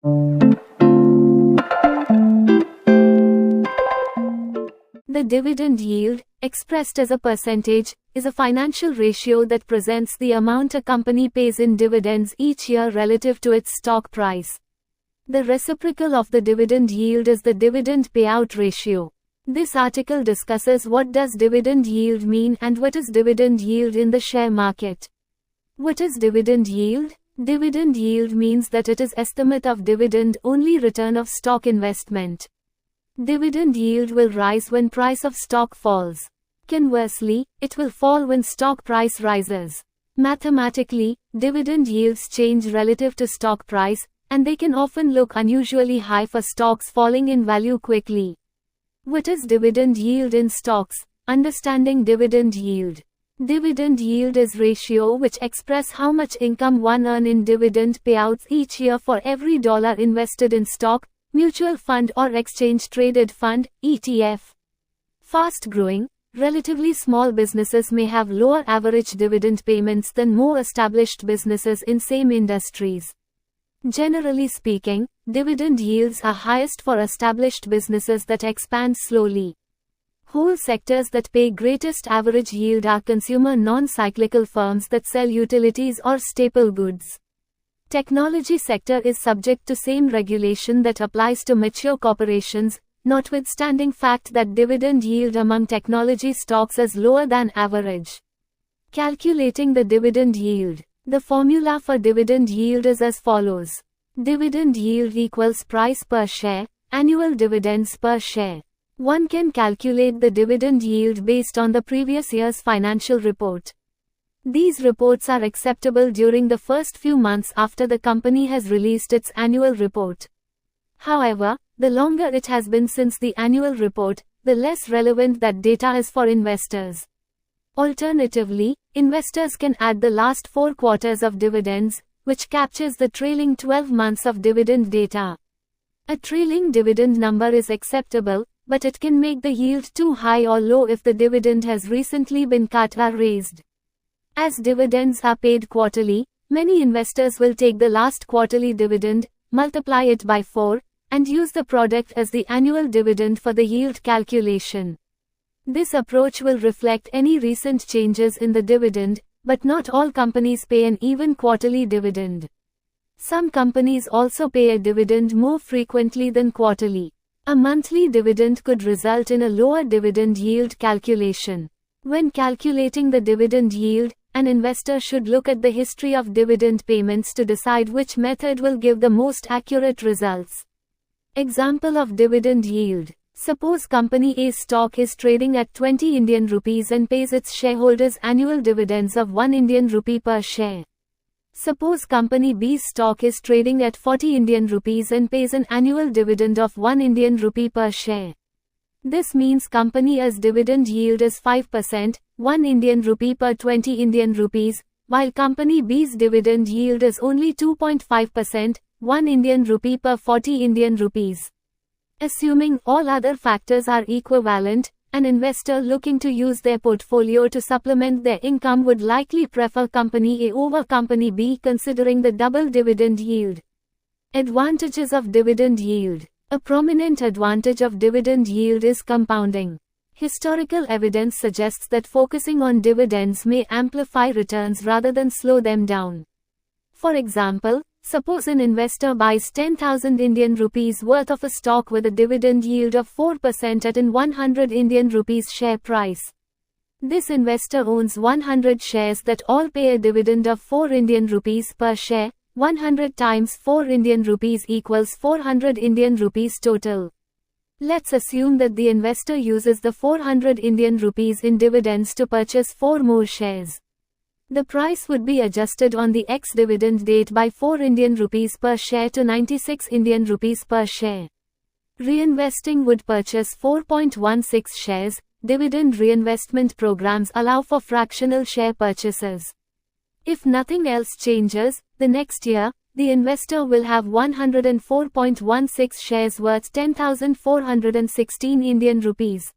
The dividend yield, expressed as a percentage, is a financial ratio that presents the amount a company pays in dividends each year relative to its stock price. The reciprocal of the dividend yield is the dividend payout ratio. This article discusses what does dividend yield mean and what is dividend yield in the share market. What is dividend yield? Dividend yield means that it is estimate of dividend-only return of stock investment. Dividend yield will rise when price of stock falls. Conversely, it will fall when stock price rises. Mathematically, dividend yields change relative to stock price, and they can often look unusually high for stocks falling in value quickly. What is dividend yield in stocks? Understanding dividend yield. Dividend yield is ratio which express how much income one earn in dividend payouts each year for every dollar invested in stock, mutual fund or exchange-traded fund, ETF. Fast-growing, relatively small businesses may have lower average dividend payments than more established businesses in same industries. Generally speaking, dividend yields are highest for established businesses that expand slowly. Whole sectors that pay greatest average yield are consumer non-cyclical firms that sell utilities or staple goods. Technology sector is subject to same regulation that applies to mature corporations, notwithstanding fact that dividend yield among technology stocks is lower than average. Calculating the dividend yield. The formula for dividend yield is as follows. Dividend yield equals price per share, annual dividends per share. One can calculate the dividend yield based on the previous year's financial report. These reports are acceptable during the first few months after the company has released its annual report. However, the longer it has been since the annual report, the less relevant that data is for investors. Alternatively, investors can add the last 4 quarters of dividends, which captures the trailing 12 months of dividend data. A trailing dividend number is acceptable, but it can make the yield too high or low if the dividend has recently been cut or raised. As dividends are paid quarterly, many investors will take the last quarterly dividend, multiply it by 4, and use the product as the annual dividend for the yield calculation. This approach will reflect any recent changes in the dividend, but not all companies pay an even quarterly dividend. Some companies also pay a dividend more frequently than quarterly. A monthly dividend could result in a lower dividend yield calculation. When calculating the dividend yield, an investor should look at the history of dividend payments to decide which method will give the most accurate results. Example of dividend yield. Suppose company A's stock is trading at 20 Indian rupees and pays its shareholders annual dividends of 1 Indian rupee per share. Suppose company B's stock is trading at 40 Indian rupees and pays an annual dividend of 1 Indian rupee per share. This means company A's dividend yield is 5%, 1 Indian rupee per 20 Indian rupees, while company B's dividend yield is only 2.5%, 1 Indian rupee per 40 Indian rupees. Assuming all other factors are equivalent, an investor looking to use their portfolio to supplement their income would likely prefer company A over company B considering the double dividend yield. Advantages of dividend yield. A prominent advantage of dividend yield is compounding. Historical evidence suggests that focusing on dividends may amplify returns rather than slow them down. For example, suppose an investor buys 10,000 Indian rupees worth of a stock with a dividend yield of 4% at an 100 Indian rupees share price. This investor owns 100 shares that all pay a dividend of 4 Indian rupees per share. 100 times 4 Indian rupees equals 400 Indian rupees total. Let's assume that the investor uses the 400 Indian rupees in dividends to purchase 4 more shares. The price would be adjusted on the ex-dividend date by 4 Indian rupees per share to 96 Indian rupees per share. Reinvesting would purchase 4.16 shares. Dividend reinvestment programs allow for fractional share purchases. If nothing else changes, the next year, the investor will have 104.16 shares worth 10,416 Indian rupees.